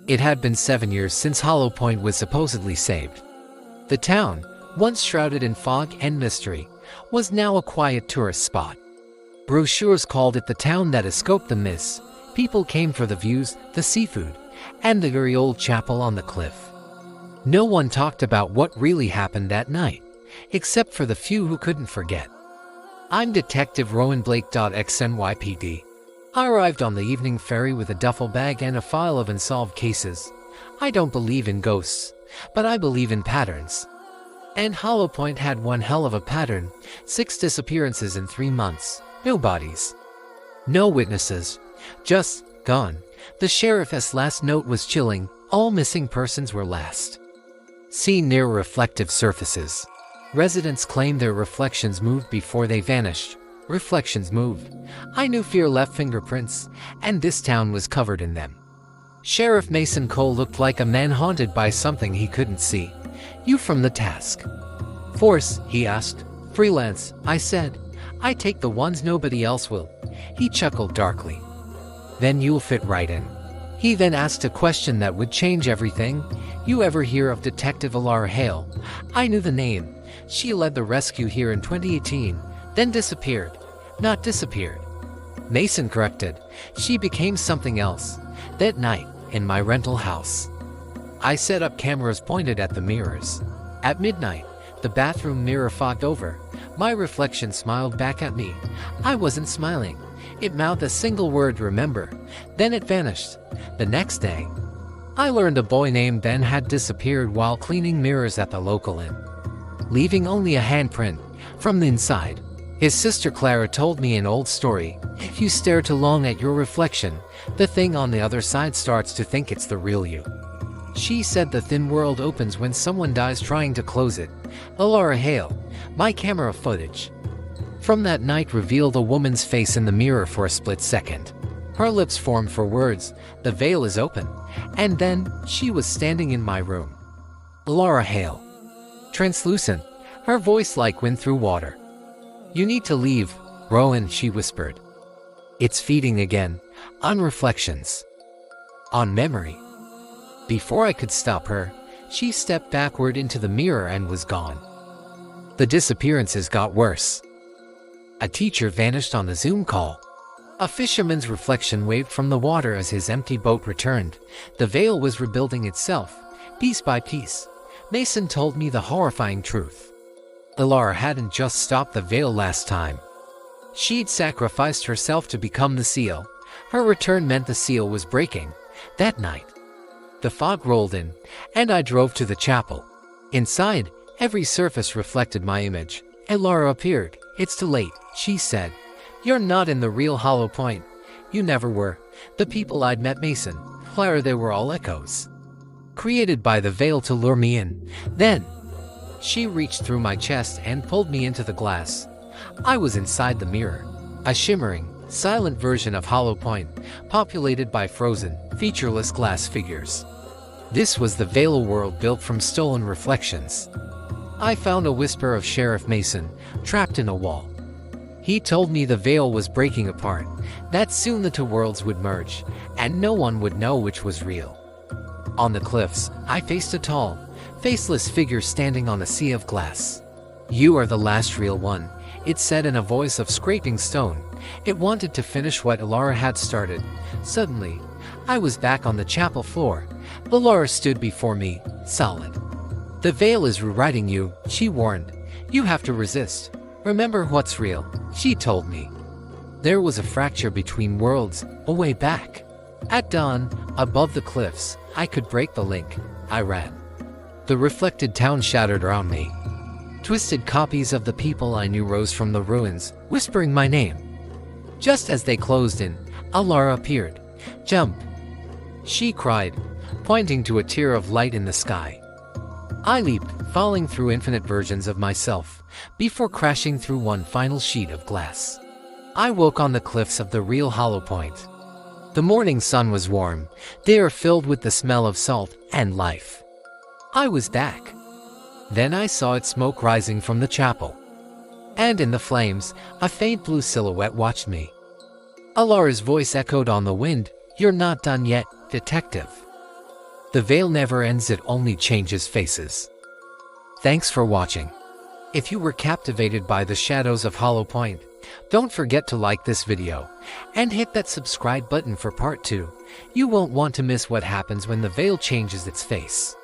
It had been 7 years since Hollow Point was supposedly saved. The town, once shrouded in fog and mystery, was now a quiet tourist spot. Brochures called it the town that escaped the mists. People came for the views, the seafood, and the very old chapel on the cliff. No one talked about what really happened that night, except for the few who couldn't forget. I'm Detective Rowan Blake. XNYPD. I arrived on the evening ferry with a duffel bag and a file of unsolved cases. I don't believe in ghosts, but I believe in patterns. And Hollow Point had one hell of a pattern. 6 disappearances in 3 months. No bodies. No witnesses. Just gone. The sheriff's last note was chilling. All missing persons were last seen near reflective surfaces. Residents claimed their reflections moved before they vanished. Reflections moved. I knew fear left fingerprints, and this town was covered in them. Sheriff Mason Cole looked like a man haunted by something he couldn't see. "You from the task force?" he asked. "Freelance," I said. "I take the ones nobody else will." He chuckled darkly. "Then you'll fit right in." He then asked a question that would change everything. "You ever hear of Detective Alara Hale?" I knew the name. She led the rescue here in 2018, then disappeared. Not disappeared, Mason corrected. She became something else. That night, in my rental house, I set up cameras pointed at the mirrors. At midnight, the bathroom mirror fogged over. My reflection smiled back at me. I wasn't smiling. It mouthed a single word, "remember." Then it vanished. The next day, I learned a boy named Ben had disappeared while cleaning mirrors at the local inn, leaving only a handprint from the inside. His sister Clara told me an old story. If you stare too long at your reflection, the thing on the other side starts to think it's the real you. She said the thin world opens when someone dies trying to close it. Alara Hale. My camera footage from that night revealed a woman's face in the mirror for a split second. Her lips formed for words. "The veil is open." And then, she was standing in my room. Alara Hale. Translucent. Her voice like wind through water. "You need to leave, Rowan," she whispered. "It's feeding again. On reflections. On memory." Before I could stop her, she stepped backward into the mirror and was gone. The disappearances got worse. A teacher vanished on a Zoom call. A fisherman's reflection waved from the water as his empty boat returned. The veil was rebuilding itself, piece by piece. Mason told me the horrifying truth. Alara hadn't just stopped the veil last time. She'd sacrificed herself to become the seal. Her return meant the seal was breaking. That night, the fog rolled in, and I drove to the chapel. Inside, every surface reflected my image. Alara appeared. "It's too late," she said. "You're not in the real Hollow Point. You never were." The people I'd met, Mason, Clara, they were all echoes, created by the veil to lure me in. Then, she reached through my chest and pulled me into the glass. I was inside the mirror, a shimmering, silent version of Hollow Point, populated by frozen, featureless glass figures. This was the veil world built from stolen reflections. I found a whisper of Sheriff Mason, trapped in a wall. He told me the veil was breaking apart, that soon the two worlds would merge, and no one would know which was real. On the cliffs, I faced a tall, faceless figure standing on a sea of glass. "You are the last real one," it said in a voice of scraping stone. It wanted to finish what Alara had started. Suddenly, I was back on the chapel floor. Alara stood before me, solid. "The veil is rewriting you," she warned. "You have to resist. Remember what's real," she told me. There was a fracture between worlds, a way back. At dawn, above the cliffs, I could break the link. I ran. The reflected town shattered around me. Twisted copies of the people I knew rose from the ruins, whispering my name. Just as they closed in, Alara appeared. "Jump!" she cried, pointing to a tear of light in the sky. I leaped, falling through infinite versions of myself, before crashing through one final sheet of glass. I woke on the cliffs of the real Hollow Point. The morning sun was warm, the air filled with the smell of salt and life. I was back. Then I saw its smoke rising from the chapel. And in the flames, a faint blue silhouette watched me. Alara's voice echoed on the wind, "You're not done yet, detective." The veil never ends, it only changes faces. Thanks for watching. If you were captivated by the shadows of Hollow Point, don't forget to like this video and hit that subscribe button for part 2. You won't want to miss what happens when the veil changes its face.